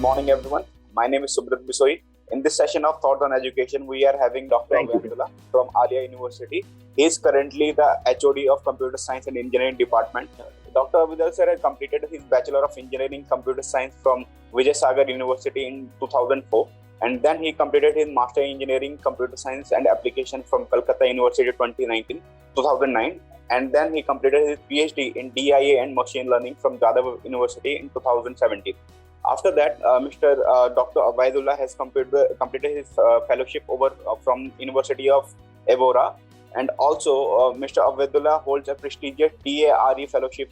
morning, everyone. My name is Subrat Bisoi. In this session of Thought on Education, we are having Dr. Obaidullah from Aliah University. He is currently the HOD of Computer Science and Engineering Department. Dr. Obaidullah sir has completed his Bachelor of Engineering Computer Science from Vijaysagar University in 2004. And then he completed his Master in Engineering Computer Science and Application from Kolkata University 2009. And then he completed his PhD in DIA and Machine Learning from Jadavpur University in 2017. After that, Dr. Obaidullah has completed his fellowship from University of Evora, and also Mr. Obaidullah holds a prestigious DARE fellowship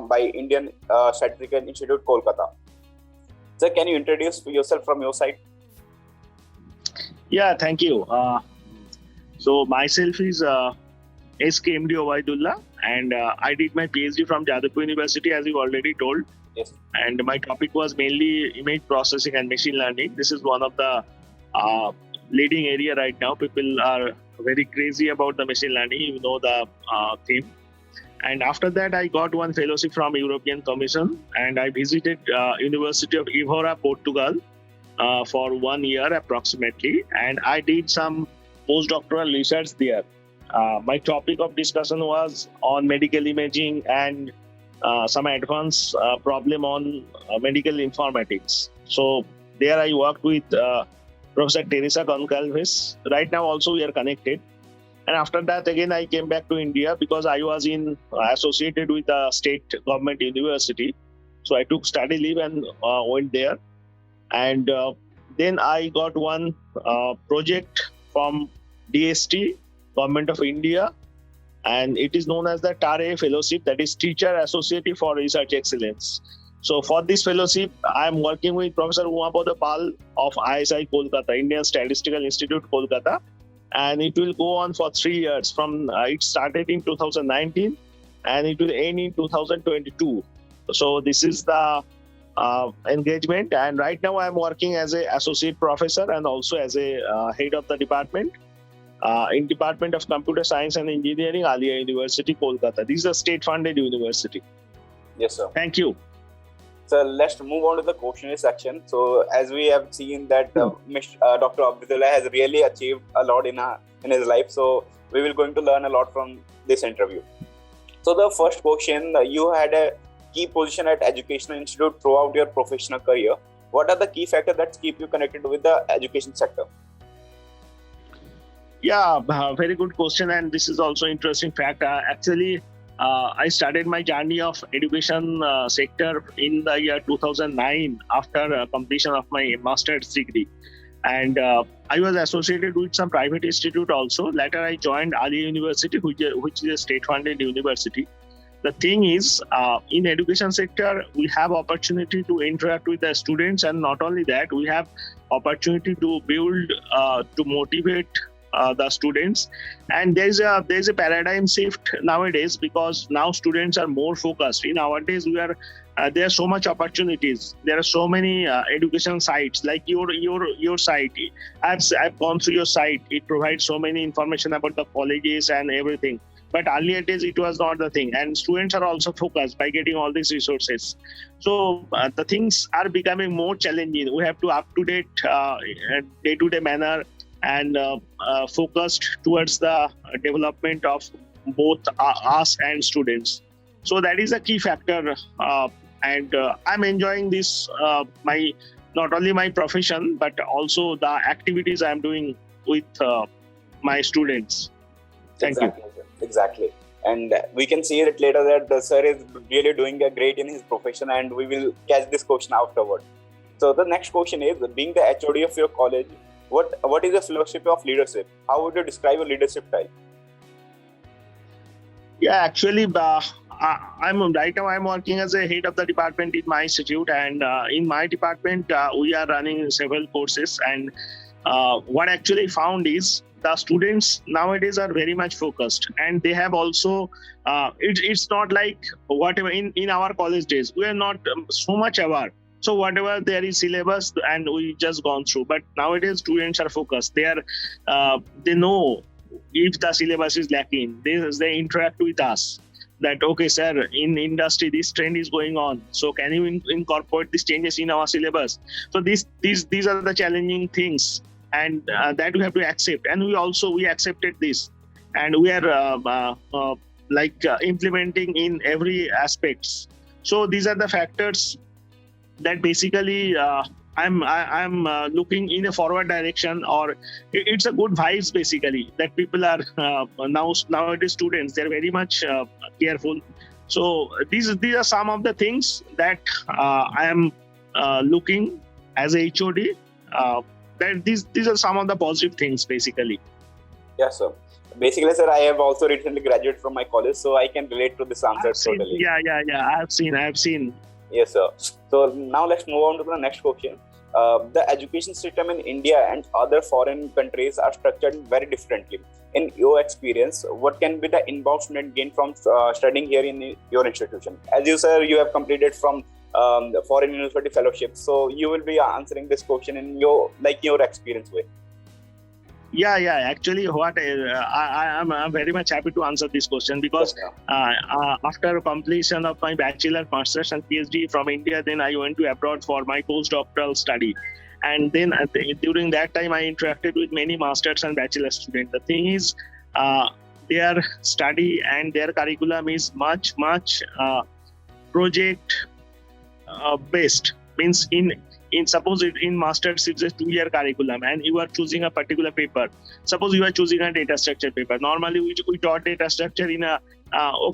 by Indian Statistical Institute, Kolkata. Sir, can you introduce yourself from your side? Yeah, thank you. So myself is SKMD Obaidullah, and I did my PhD from Jadavpur University, as you already told. Yes. And my topic was mainly image processing and machine learning. This is one of the leading area right now. People are very crazy about the machine learning, you know the theme. And after that, I got one fellowship from European Commission, and I visited University of Evora, Portugal for 1 year approximately. And I did some postdoctoral research there. My topic of discussion was on medical imaging and some advanced problem on medical informatics. So there I worked with Professor Teresa Goncalves. Right now also we are connected. And after that again I came back to India because I was associated with a state government university. So I took study leave and went there. And then I got one project from DST, Government of India. And it is known as the TARE Fellowship, that is Teacher Associate for Research Excellence. So for this fellowship, I am working with Professor Umapada Pal of ISI Kolkata, Indian Statistical Institute, Kolkata. And it will go on for 3 years. It started in 2019 and it will end in 2022. So this is the engagement. And right now I am working as an associate professor and also as a head of the department. In Department of Computer Science and Engineering, Aliah University, Kolkata. This is a state-funded university. Yes, sir. Thank you. So let's move on to the questionnaire section. So as we have seen that Dr. Obaidullah has really achieved a lot in his life. So we will going to learn a lot from this interview. So the first question, you had a key position at Educational Institute throughout your professional career. What are the key factors that keep you connected with the education sector? Yeah, very good question, and this is also interesting fact. Actually, I started my journey of education sector in the year 2009 after completion of my master's degree, and I was associated with some private institute also. Later, I joined Aliah University, which is a state-funded university. The thing is, in education sector, we have opportunity to interact with the students, and not only that, we have opportunity to build, to motivate the students. And there's a paradigm shift nowadays because now students are more focused. In our days, there are so much opportunities. There are so many education sites like your site. I've gone through your site. It provides so many information about the colleges and everything. But earlier days, it was not the thing. And students are also focused by getting all these resources. So the things are becoming more challenging. We have to up-to-date day-to-day manner and focused towards the development of both us and students. So that is a key factor. And I'm enjoying this, not only my profession, but also the activities I'm doing with my students. Thank you. Exactly. And we can see it later that the sir is really doing a great in his profession, and we will catch this question afterward. So the next question is, being the HOD of your college, what is the philosophy of leadership? How would you describe your leadership style? Yeah, actually, I'm working as a head of the department in my institute, and in my department, we are running several courses. And what actually found is the students nowadays are very much focused, and they have also. It's not like whatever in our college days we are not so much aware. So whatever there is syllabus and we just gone through, but nowadays students are focused. They know if the syllabus is lacking. They interact with us. that, okay, sir, in industry this trend is going on, so can you incorporate these changes in our syllabus? So these are the challenging things, and that we have to accept, and we accepted this, and we are implementing in every aspects. So these are the factors that basically I'm looking in a forward direction, or it's a good vibes basically, that people are nowadays students, they're very much careful. So these are some of the things that I am looking as a HOD. That these are some of the positive things basically. Yes, sir. Basically, sir, I have also recently graduated from my college, so I can relate to this answer totally. Yeah. I have seen. Yes, sir. So now let's move on to the next question. The education system in India and other foreign countries are structured very differently. In your experience, what can be the inbound student gain from studying here in your institution? As you, sir, you have completed from the foreign university fellowship, so you will be answering this question in your experience way. Yeah. Actually, what I'm very much happy to answer this question, because after completion of my bachelor, master's, and PhD from India, then I went to abroad for my postdoctoral study, and then during that time I interacted with many masters and bachelor students. The thing is, their study and their curriculum is much project based. Means in suppose in master's it's a 2-year curriculum and you are choosing a particular paper. Suppose you are choosing a data structure paper. Normally we taught data structure in a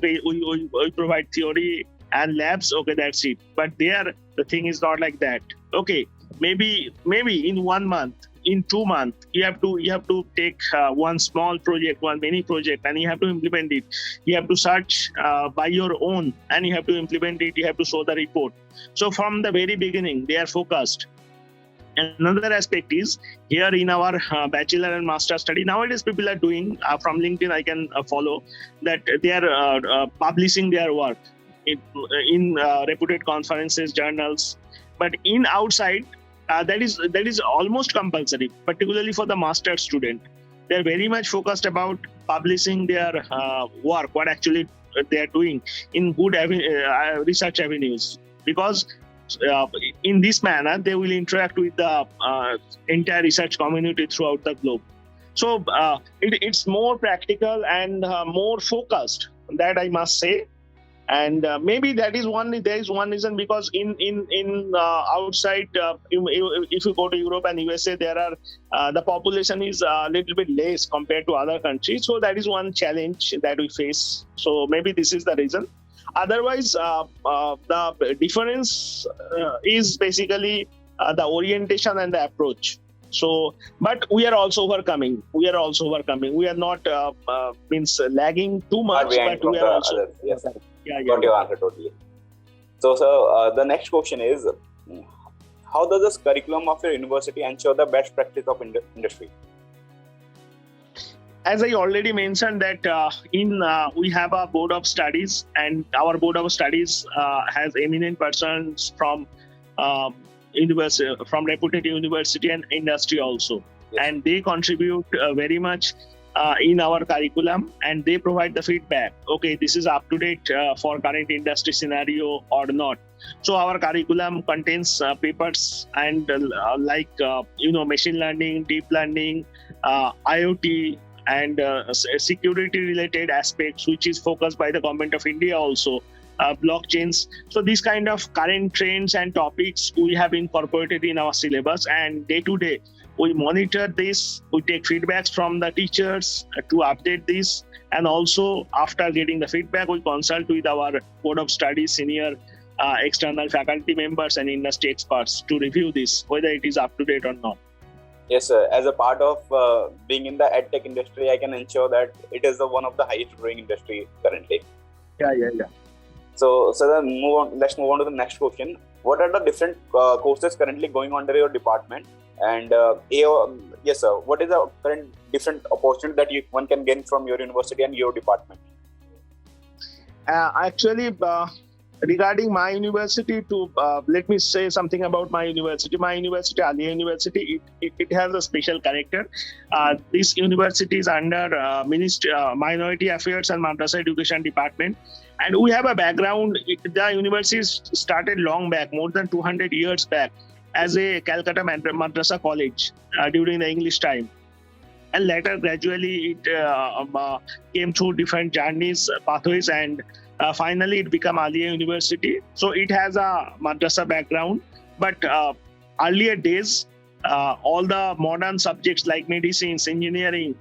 we provide theory and labs, okay, that's it. But there the thing is not like that. Okay, maybe in 1 month, in 2 months, you have to take one small project, one mini project, and you have to implement it. You have to search by your own, and you have to implement it. You have to show the report. So from the very beginning, they are focused. Another aspect is here in our bachelor and master study. Nowadays, people are doing from LinkedIn. I can follow that they are publishing their work in reputed conferences, journals. But in outside, that is almost compulsory, particularly for the master student. They're very much focused about publishing their work, what actually they are doing in good research avenues, because in this manner they will interact with the entire research community throughout the globe. So it's more practical and more focused, that I must say. And maybe there is one reason, because in outside, if you go to Europe and USA, there are the population is a little bit less compared to other countries. So that is one challenge that we face. So maybe this is the reason. Otherwise, the difference is basically the orientation and the approach. So, but we are also overcoming. We are not means lagging too much, but we are also. Others, yes. Yeah. Got your answer totally. So, the next question is, how does this curriculum of your university ensure the best practice of industry? As I already mentioned that we have a board of studies, and our board of studies has eminent persons from university, from reputed university and industry also. Yes. And they contribute very much in our curriculum, and they provide the feedback. Okay, this is up to date for current industry scenario or not. So our curriculum contains papers and machine learning, deep learning, IoT, and security related aspects, which is focused by the government of India also. Blockchains. So these kind of current trends and topics we have incorporated in our syllabus, and day to day we monitor this. We take feedbacks from the teachers to update this, and also after getting the feedback, we consult with our board of studies, senior external faculty members and industry experts to review this, whether it is up to date or not. Yes, sir. As a part of being in the edtech industry, I can ensure that it is one of the highest growing industry currently. Yeah. So then let's move on to the next question. What are the different courses currently going under your department? And yes, sir, what is the current different opportunity that one can gain from your university and your department? Actually, regarding my university, let me say something about my university. My university, Aliah University, it has a special character. This university is under Minority Affairs and Madrasa Education Department. And we have a background. The university started long back, more than 200 years back, as a Calcutta Madrasa college during the English time. And later, gradually, it came through different journeys, pathways, and finally it became Aliah University. So it has a madrasa background, but earlier days, all the modern subjects like medicines, engineering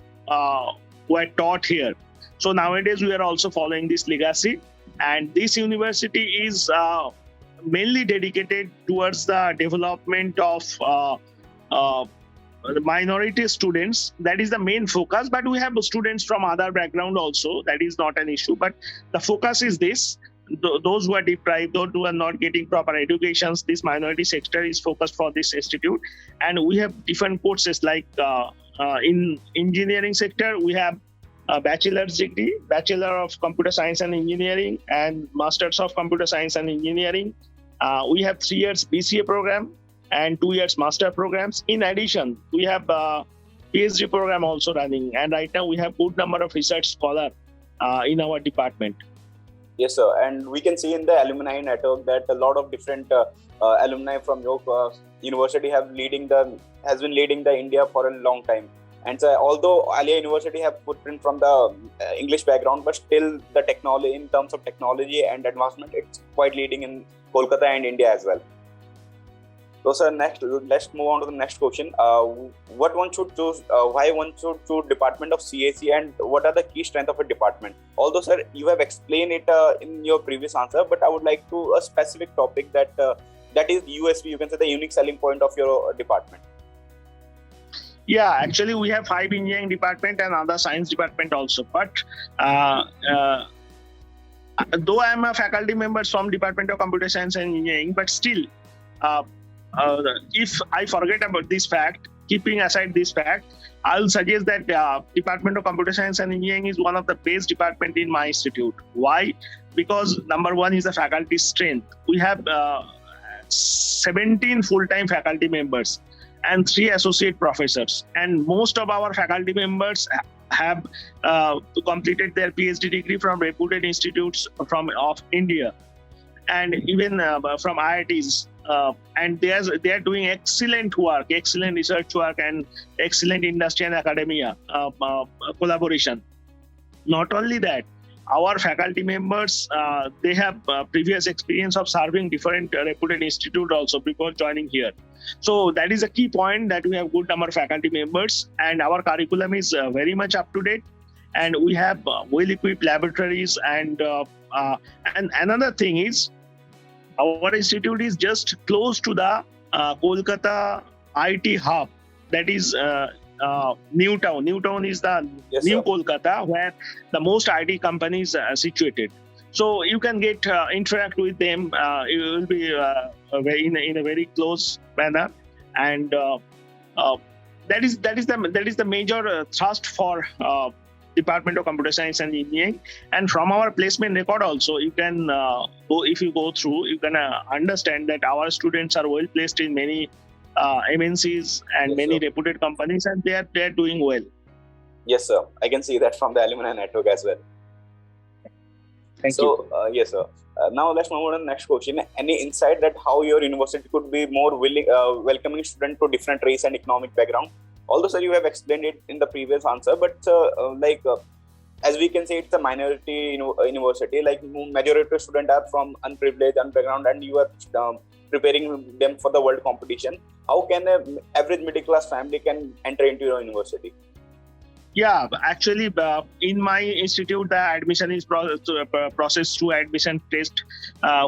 were taught here. So nowadays we are also following this legacy, and this university is mainly dedicated towards the development of the minority students. That is the main focus, but we have students from other background also. That is not an issue, but the focus is this. Those who are deprived, those who are not getting proper educations, this minority sector is focused for this institute. And we have different courses like in engineering sector, we have a bachelor's degree, Bachelor of Computer Science and Engineering, and Masters of Computer Science and Engineering. We have 3 years BCA program and 2 years master programs. In addition, we have a PhD program also running, and right now we have good number of research scholars in our department. Yes, sir. And we can see in the alumni network that a lot of different alumni from your university has been leading the India for a long time. And so, although Aliah University have footprint from the English background, but still the technology, in terms of technology and advancement, it's quite leading in Kolkata and India as well. So, sir, next, let's move on to the next question. What one should choose? Why one should choose Department of CSE, and what are the key strengths of a department? Although, sir, you have explained it in your previous answer, but I would like to a specific topic that is USP. You can say the unique selling point of your department. Yeah, actually, we have 5 engineering department and other science department also. But though I am a faculty member from Department of Computer Science and Engineering, but still. If I forget about this fact, keeping aside this fact, I'll suggest that Department of Computer Science and Engineering is one of the best department in my institute. Why? Because number one is the faculty strength. We have 17 full-time faculty members and 3 associate professors. And most of our faculty members have completed their PhD degree from reputed institutes of India, and even from IITs. And they are doing excellent work, excellent research work, and excellent industry and academia collaboration. Not only that, our faculty members, they have previous experience of serving different reputed institute also before joining here. So that is a key point, that we have good number of faculty members, and our curriculum is very much up to date, and we have well-equipped laboratories. And another thing is, our institute is just close to the Kolkata IT hub, that is New Town. New Town is the new Kolkata, where the most IT companies are situated. So you can get interact with them. It will be in a very close manner, and that is the major thrust for Department of Computer Science and Engineering. And from our placement record also, you can if you go through, you can understand that our students are well placed in many MNCs and many reputed companies, and they are doing well. Yes, sir. I can see that from the alumni network as well. Thank you. Yes, sir. Now let's move on to the next question. Any insight that how your university could be more welcoming student to different race and economic background? Although, sir, you have explained it in the previous answer, but as we can say, it's a minority university. Like majority of students are from unprivileged background, and you are preparing them for the world competition. How can an average middle class family can enter into your university? Yeah, actually, in my institute, the admission is processed through admission test,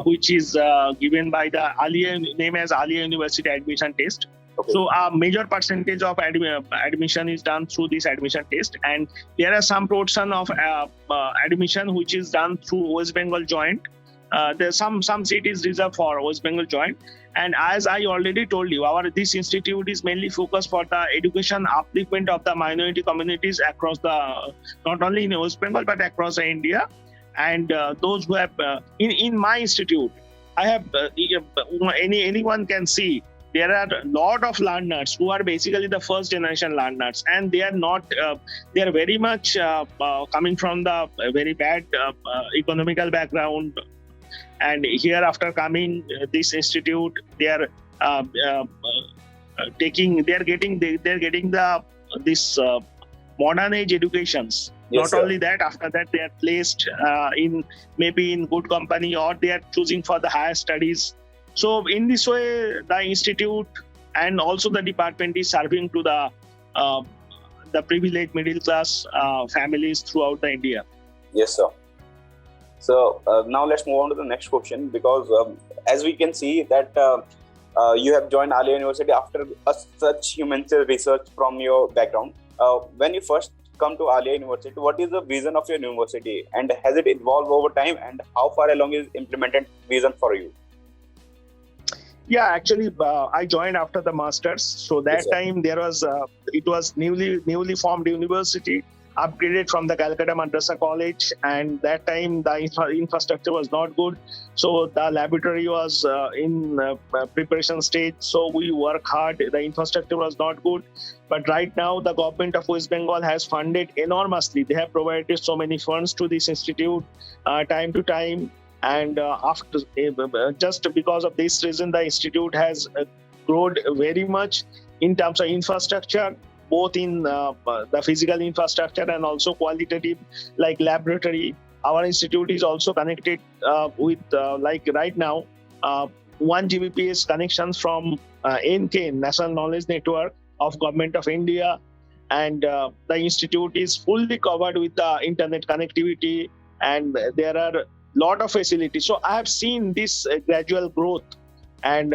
which is given by the Aliah, name as Aliah University Admission Test. Okay. So a major percentage of admission is done through this admission test, and there are some portion of admission which is done through West Bengal Joint. There's some seat is reserved for West Bengal Joint, and as I already told you, this institute is mainly focused for the education upliftment of the minority communities across not only in West Bengal but across India. and those who have in my institute, I have anyone can see there are a lot of learners who are basically the first generation learners, and they are not they are very much coming from the very bad economical background, and here after coming this institute they are getting the this modern age educations. Yes, Not sir. only that, after that they are placed in maybe in good company, or they are choosing for the higher studies. So in this way, the institute and also the department is serving to the privileged middle class families throughout the India. Yes, sir. So now let's move on to the next question, because as we can see that you have joined Aliah University after such immense research from your background. When you first come to Aliah University, what is the vision of your university, and has it evolved over time, and how far along is implemented vision for you? Yeah, actually, I joined after the masters. So that time there was it was newly formed university, upgraded from the Calcutta Madrasa College, and that time the infrastructure was not good. So the laboratory was in preparation stage. So we work hard. The infrastructure was not good, but right now the government of West Bengal has funded enormously. They have provided so many funds to this institute time to time. And after just because of this reason, the institute has grown very much in terms of infrastructure, both in the physical infrastructure and also qualitative, like laboratory. Our institute is also connected with, like right now, 1 Gbps connections from NK, National Knowledge Network of Government of India. And the institute is fully covered with the internet connectivity, and there are lot of facilities. So I have seen this gradual growth, and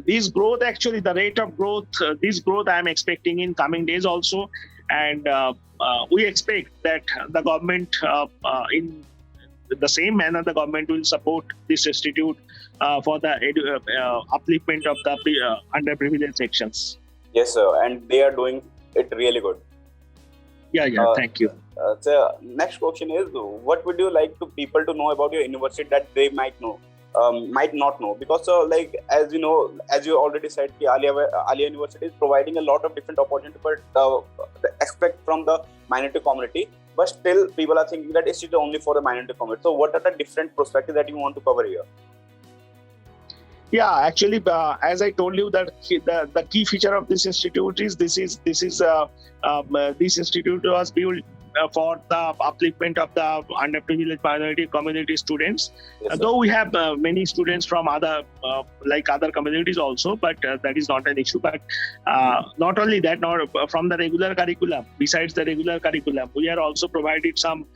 this growth, actually the rate of growth, this growth I am expecting in coming days also, and we expect that the government in the same manner the government will support this institute for the upliftment of the underprivileged sections. Yes, sir, and they are doing it really good. Yeah, thank you. So next question is, what would you like to people to know about your university that they might not know? Because like as you know, as you already said, Aliah University is providing a lot of different opportunities, but expect from the minority community. But still, people are thinking that it's only for the minority community. So what are the different perspectives that you want to cover here? Yeah, actually, as I told you, that the key feature of this institute is this institute was built for the upliftment of the underprivileged minority community students. Yes, though we have many students from other communities also, but that is not an issue. But not only that, not from the regular curriculum. Besides the regular curriculum, we are also provided some.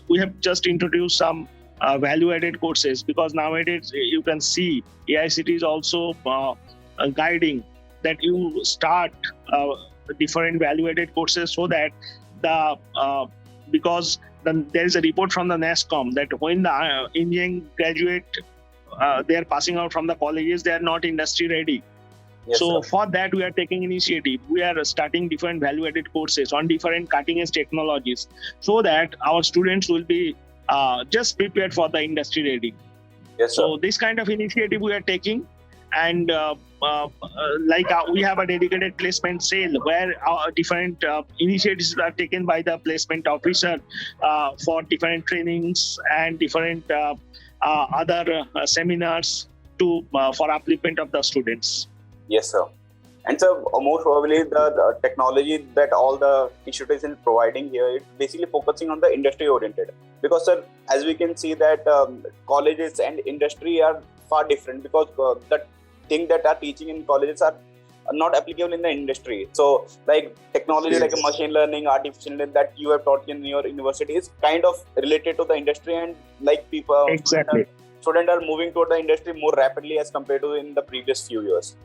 We have just introduced some value-added courses, because nowadays you can see AICT is also guiding that you start different value-added courses, so that because there is a report from the NASCOM that when the Indian graduate they are passing out from the colleges, they are not industry ready. Yes, so sir. For that we are taking initiative. We are starting different value-added courses on different cutting-edge technologies, so that our students will be just prepared for the industry ready. Yes, so this kind of initiative we are taking, and we have a dedicated placement cell where different initiatives are taken by the placement officer for different trainings and different other seminars for upliftment of the students. Yes, sir. And so most probably the technology that all the institutes are providing here, it's basically focusing on the industry oriented. Because sir, as we can see that colleges and industry are far different, because the thing that are teaching in colleges are not applicable in the industry. So like technology, yes, like a machine learning, artificial intelligence that you have taught in your university is kind of related to the industry, and like people, exactly, students are moving toward the industry more rapidly as compared to in the previous few years.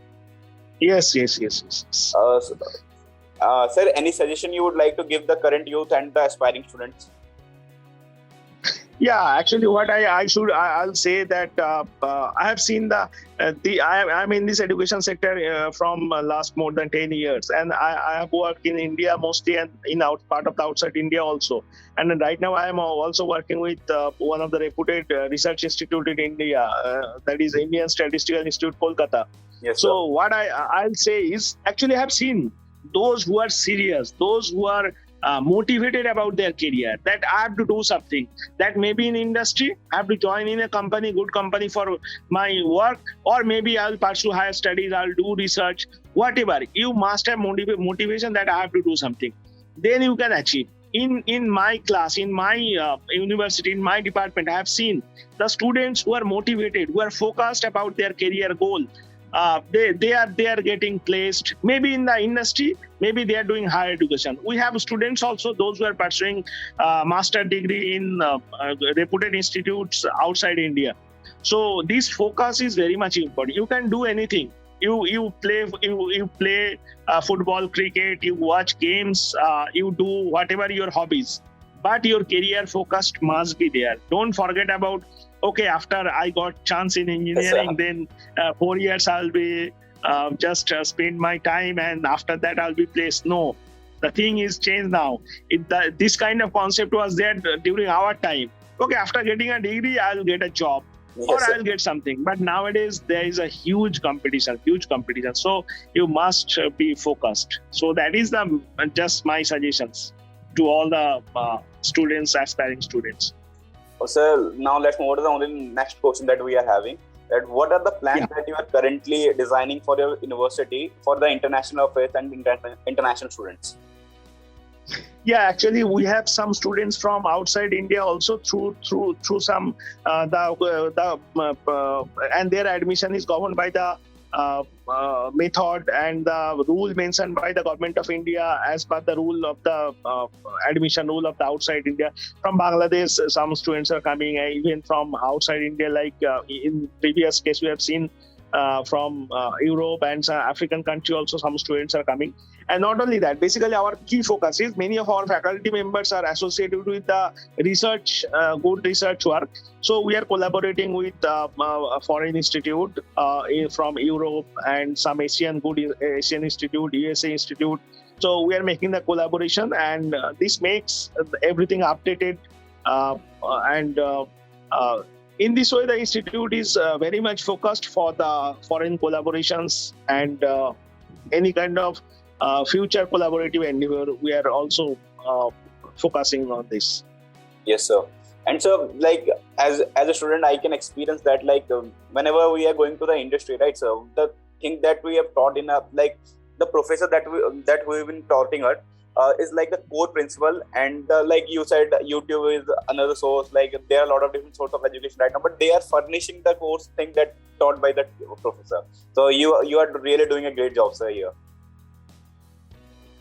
Yes. Sir, any suggestion you would like to give the current youth and the aspiring students? Yeah, actually, what I'll say that I have seen I'm in this education sector from last more than 10 years, and I have worked in India mostly and in part of the outside India also. And then right now I am also working with one of the reputed research institute in India, that is Indian Statistical Institute, Kolkata. Yes, sir. So what I'll say is actually I have seen those who are serious, those who are motivated about their career, that I have to do something, that maybe in industry I have to join in a company, good company for my work, or maybe I'll pursue higher studies, I'll do research, whatever. You must have motivation that I have to do something. Then you can achieve. In my class, in my university, in my department, I have seen the students who are motivated, who are focused about their career goal. They are getting placed maybe in the industry, maybe they are doing higher education. We have students also, those who are pursuing master degree in reputed institutes outside India. So this focus is very much important. You can do anything. You play football, cricket, you watch games, you do whatever your hobbies, but your career focused must be there. Don't forget about, okay, after I got chance in engineering, then 4 years I'll be just spend my time, and after that I'll be placed. No, the thing is changed now. This kind of concept was there during our time. Okay, after getting a degree, I'll get a job. Yes, or I'll get something. But nowadays there is a huge competition. So you must be focused. So that is just my suggestions to all the students, aspiring students. So now let's move on to the only next question that we are having. That what are the plans that you are currently designing for your university for the international affairs and international students? Yeah, actually, we have some students from outside India also through some and their admission is governed by the method and the rule mentioned by the government of India as per the rule of the admission rule of the outside India. From Bangladesh, some students are coming, even from outside India, like in previous case we have seen from Europe and some African country also some students are coming. And not only that, basically our key focus is many of our faculty members are associated with the research, good research work. So we are collaborating with a foreign institute from Europe and some Asian institute, USA institute. So we are making the collaboration, and this makes everything updated in this way, the institute is very much focused for the foreign collaborations and any kind of future collaborative endeavor. We are also focusing on this. Yes, sir. And so, like as a student, I can experience that. Like whenever we are going to the industry, right? So the thing that we have taught in the professor that we've been taught is like the core principle, and like you said, YouTube is another source. Like there are a lot of different sources of education right now, but they are furnishing the course thing that taught by the professor. So you are really doing a great job, sir, here.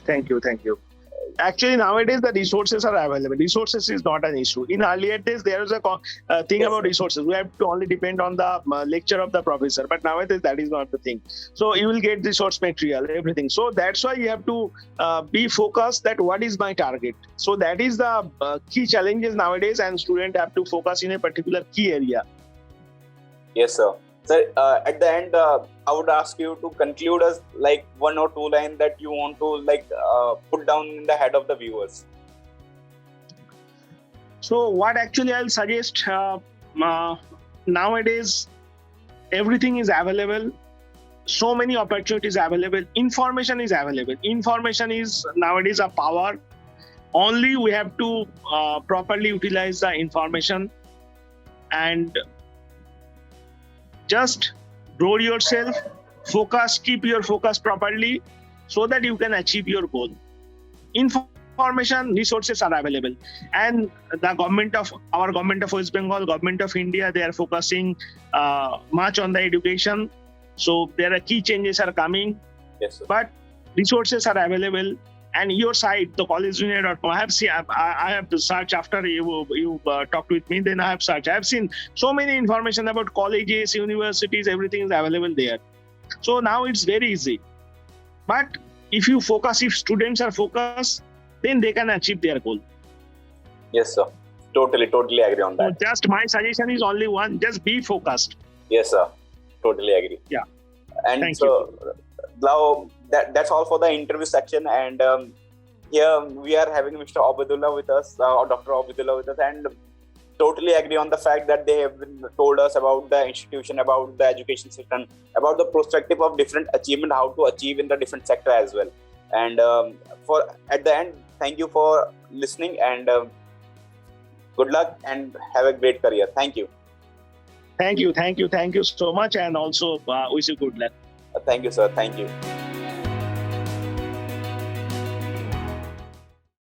Thank you. Actually, nowadays the resources are available. Resources is not an issue. In earlier days, there was a thing about resources. We have to only depend on the lecture of the professor. But nowadays, that is not the thing. So you will get resource material, everything. So that's why you have to be focused that what is my target. So that is the key challenges nowadays, and students have to focus in a particular key area. Yes, sir. So at the end, I would ask you to conclude us like 1 or 2 lines that you want to put down in the head of the viewers. So what actually I'll suggest, nowadays everything is available. So many opportunities available. Information is available. Information is nowadays a power. Only we have to properly utilize the information and just grow yourself, focus, keep your focus properly so that you can achieve your goal. Information resources are available, and the government of West Bengal, government of India, they are focusing much on the education. So there are key changes are coming. Yes, sir. But resources are available. And your site, the collegejunior.com, I have to search after you talked with me. Then I have searched. I have seen so many information about colleges, universities, everything is available there. So now it's very easy. But if students are focused, then they can achieve their goal. Yes, sir. Totally agree on So that. just my suggestion is only one: just be focused. Yes, sir. Totally agree. Yeah. And Thank so now that's all for the interview section. And here we are having Mr. Obaidullah with us, or Dr. Obaidullah with us, and totally agree on the fact that they have been told us about the institution, about the education system, about the perspective of different achievement, how to achieve in the different sector as well. And for at the end, thank you for listening, and good luck and have a great career. Thank you. you so much, and also wish you good luck. Thank you, sir. Thank you.